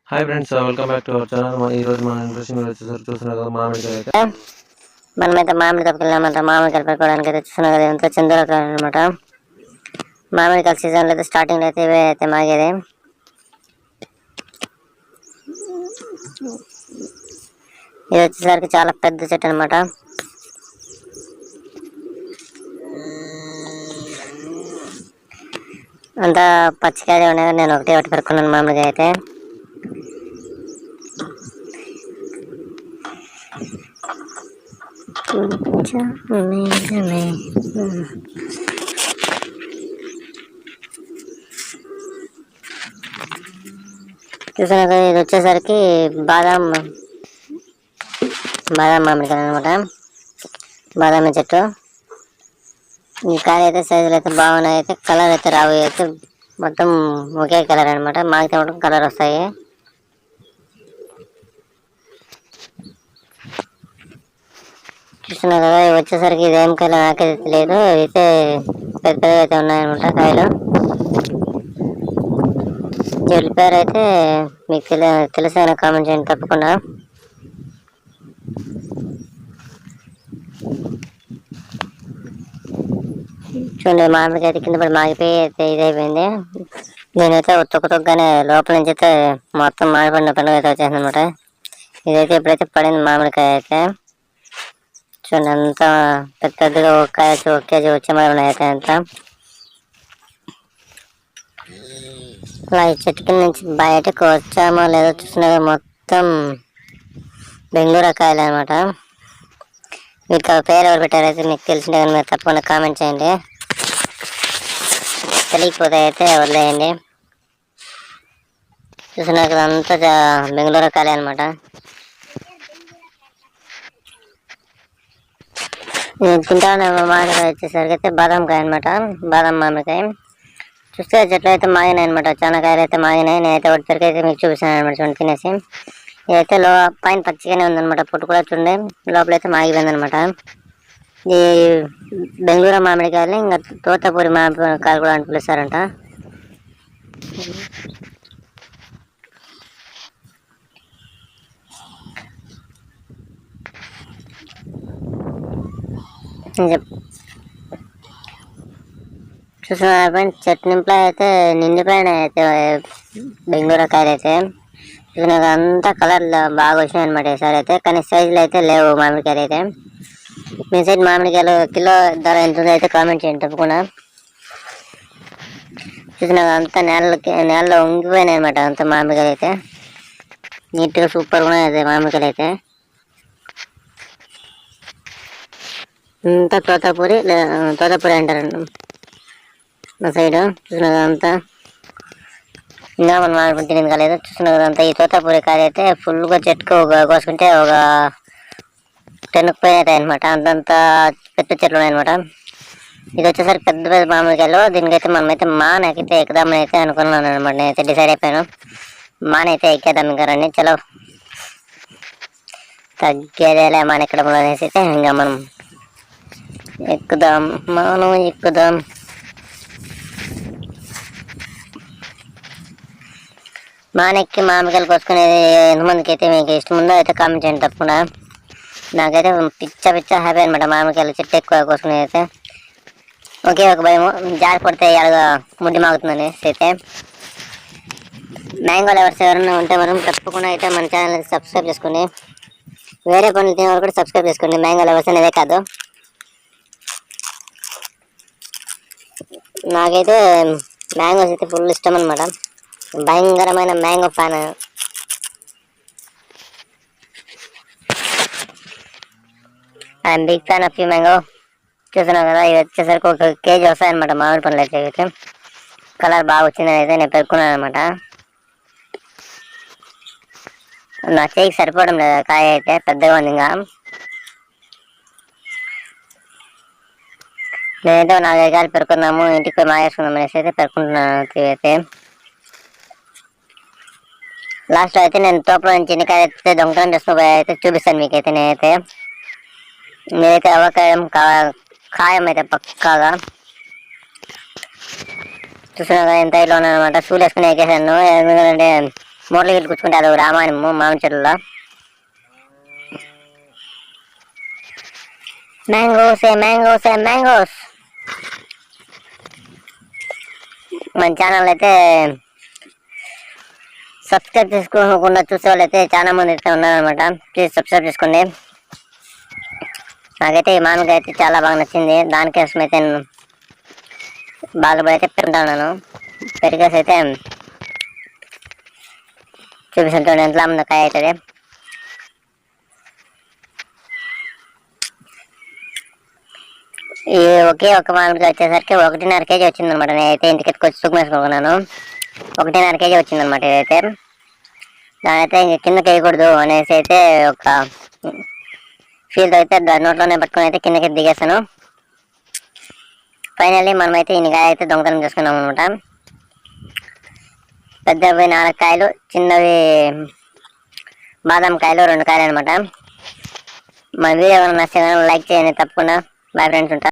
Hi friends, welcome back to our channel. ఈ రోజు మన ఇంట్రెస్టింగ్ వచ్చేసరికి చూస్తున్నారు కదా మామిడికాయ అయితే మనమైతే మామిడి తప్పకెళ్ళామంట. మామిడికాయలు పెట్టుకోవడానికి అయితే చూస్తున్నాం కదా, ఎంత చిందరకాయ అనమాట. మామిడికాయల సీజన్లో అయితే స్టార్టింగ్లో అయితే ఇవే అయితే మాగేది. ఇది వచ్చేసరికి చాలా పెద్ద చెట్టు అనమాట. అంతా పచ్చికాయలు ఉన్నాయి. నేను ఒకటి పెట్టుకున్నాను మామిడికాయ అయితే. చూసాను కదా, ఇది వచ్చేసరికి బాదం మామిడికాయ అనమాట. బాదామి చెట్టు. ఈ కాయ అయితే సైజులు అయితే బాగున్నాయి. అయితే కలర్ అయితే రావు, అయితే మొత్తం ఒకే కలర్ అనమాట. మాగితే మొత్తం కలర్ వస్తాయి. చూస్తున్నా కదా, వచ్చేసరికి ఇది ఏం కాయలు నాకైతే తెలియదు. అయితే పెద్ద పెద్దగా అయితే ఉన్నాయన్నమాట కాయలు. వీళ్ళ పేరు అయితే మీకు తెలిసిన కామెంట్ చేయండి తప్పకుండా. చూడండి, మామిడికాయ అయితే కింద పడి మాగిపోయి అయితే ఇదైపోయింది. నేనైతే తొక్కగానే లోపల నుంచి అయితే మొత్తం మాడిపడిన పండుగ అయితే వచ్చేసింది అనమాట. ఇదైతే ఎప్పుడైతే పడింది మామిడికాయ అయితే చూడండి, అంత పెద్దగా ఒక కేజీ వచ్చే మరి ఉన్నాయి అయితే అంత. అలా ఈ చెట్టు కింద నుంచి బయటకు వచ్చామో లేదో చూసినా మొత్తం బెంగళూరు కాయలు అనమాట. మీకు పేరు ఎవరు పెట్టారైతే మీకు తెలిసిందే కానీ మీరు తప్పకుండా కామెంట్ చేయండి. తెలియకపోతే అయితే వదిలేయండి. చూసినా కదా, అంతా బెంగళూరు కాయలు అనమాట. తింటానే మామిడికాయ వచ్చేసరికి అయితే బాదం కాయ అనమాట. బాదం మామిడికాయ చూస్తే చెట్లు అయితే మాగినాయి అనమాట. చాలా కాయలు అయితే మాగినాయి. నేనైతే ఒకటిసరికి అయితే మీకు చూపిస్తాను అనమాట. చూడండి తినేసి. ఇదైతే పైన పచ్చిగానే ఉందన్నమాట. పొట్టు కూడా చూడండి, లోపలైతే మాగిపోయింది అనమాట. ఈ బెంగళూరు మామిడికాయలు ఇంకా తోతపూరి మామిడికాయలు కూడా అని పిలుస్తారంట. చూసిన చెట్టు నింపులో అయితే నిండిపోయిన అయితే బెంగళూరు కాయలు అయితే చూసిన అంతా కలర్ బాగా వచ్చినాయి అనమాట ఈసారి అయితే. కానీ సైజులు అయితే లేవు మామిడికాయలు అయితే. మీ సైడ్ మామిడికాయలు కిలో ధర ఎంత ఉందో అయితే కామెంట్ చేయండి తప్పకుండా. చూసిన అంతా నేలలో ఉంగిపోయినాయి అనమాట. అంత మామిడికాయలు అయితే నీట్గా సూపర్గా ఉన్నాయి అయితే మామిడికాయలు అయితే. అంతా తోతాపూరి అంటారండి మా సైడు. చూసిన అంతా ఇంకా మనం మామిడి తినేది కాలేదు. చూసిన అంతా ఈ తోతాపూరి కాయ అయితే ఫుల్గా చెట్టుకు కోసుకుంటే ఒక 10 పైన అవుతాయి అనమాట. అంతంతా పెద్ద చెట్లు ఉన్నాయన్నమాట. ఇది వచ్చేసరికి పెద్ద పెద్ద మామిడికాయలు. దీనికైతే మనమైతే మానైతే ఎక్కుదామని అయితే అనుకున్నాను అనమాట. నేనైతే డిసైడ్ అయిపోయాను, మానైతే ఎక్కేద్దాం ఇంకా రండి. చలో తగ్గేదేలే మాన ఎక్కడంలో అనేసి అయితే ఇంకా మనం ఎక్కుదాం. మానెక్కి మామిడికాయలు కోసుకునేది ఎంతమందికి అయితే మీకు ఇష్టం ఉందో అయితే కామెంట్ చేయండి తప్పకుండా. నాకైతే పిచ్చ హ్యాపీ అనమాట మామిడికాయలు చెట్టు ఎక్కువ కోసుకునేది అయితే. ఒకే ఒక భయము, జారి పడితే ఎలాగ ముడ్డి మాగుతుందని అయితే. మ్యాంగో లవర్స్ ఎవరైనా ఉంటే మనం తప్పకుండా అయితే మన ఛానల్ అయితే సబ్స్క్రైబ్ చేసుకోండి. వేరే పనులు తినే వాళ్ళు కూడా సబ్స్క్రైబ్ చేసుకోండి. మ్యాంగో లవర్స్ అనేదే కాదు. నాకైతే మ్యాంగోస్ అయితే ఫుల్ ఇష్టం అనమాట. భయంకరమైన mango fan. I'm big fan of you mango. చూస్తున్నావు కదా, ఇది వచ్చేసరికి ఒక కేజీ వస్తాయన్నమాట మామిడి పండ్లు అయితే. కలర్ బాగా వచ్చిందని అయితే నేను పెట్టుకున్నాను అనమాట. నా చేయికి సరిపోవడం లేదు కాయ అయితే, పెద్దగా ఉంది. ఇంకా నేనైతే 4 కాయలు పెరుకున్నాము, ఇంటికి పోయి మాగేసుకుందాం అనేసి అయితే పెరుకుంటున్నాను అయితే. లాస్ట్లో అయితే నేను తోపలో నుంచి ఎన్నికాయ అయితే దొంగతనం చేసుకుని అయితే చూపిస్తాను మీకైతే. నేనైతే మీరైతే అవకాయం ఖాయం అయితే పక్కాగా. చూసినా ఎంత ఇట్లా ఉన్నానమాట. షూలు వేసుకుని ఎక్కేసాను, ఎందుకంటే మూటలు గిట్లు కూర్చుకుంటే అది రామాయణము మామిడి చెట్లలో. మ్యాంగోస్. మన ఛానల్ అయితే సబ్స్క్రైబ్ చేసుకోకుండా చూసే వాళ్ళు అయితే చాలా మంది అయితే ఉన్నారనమాట. ప్లీజ్ సబ్స్క్రైబ్ చేసుకోండి. నాకైతే ఈ మామిడికాయ అయితే చాలా బాగా నచ్చింది. దానికోసం అయితే నేను బాగా అయితే పెట్టుకుంటాను. పెరిగేసి అయితే చూపిస్తుంటాను ఎంతలా ఉందో కాయ అవుతుంది. ఈ ఒకే ఒక మామిడికాయ వచ్చేసరికి 1.5 kg వచ్చిందనమాట. నేనైతే ఇంటికి ఎత్తుకొచ్చి తూకం వేసుకున్నాను. 1.5 kg వచ్చిందనమాట. ఇదైతే దానైతే ఇంక కిందకి వేయకూడదు అనేసి అయితే ఒక ఫీల్డ్ అయితే నోట్లోనే పట్టుకుని అయితే కిందకి దిగేస్తాను. ఫైనల్లీ మనమైతే ఇన్ని కాయ అయితే దొంగతనం చేసుకున్నాం అనమాట. పెద్దవి 4 కాయలు, చిన్నవి బాదం కాయలు 2 కాయలు అనమాట. మన వీడియో నచ్చితే లైక్ చేయండి తప్పకుండా. బాయ్ ఫ్రెండ్స్, ఉంటా.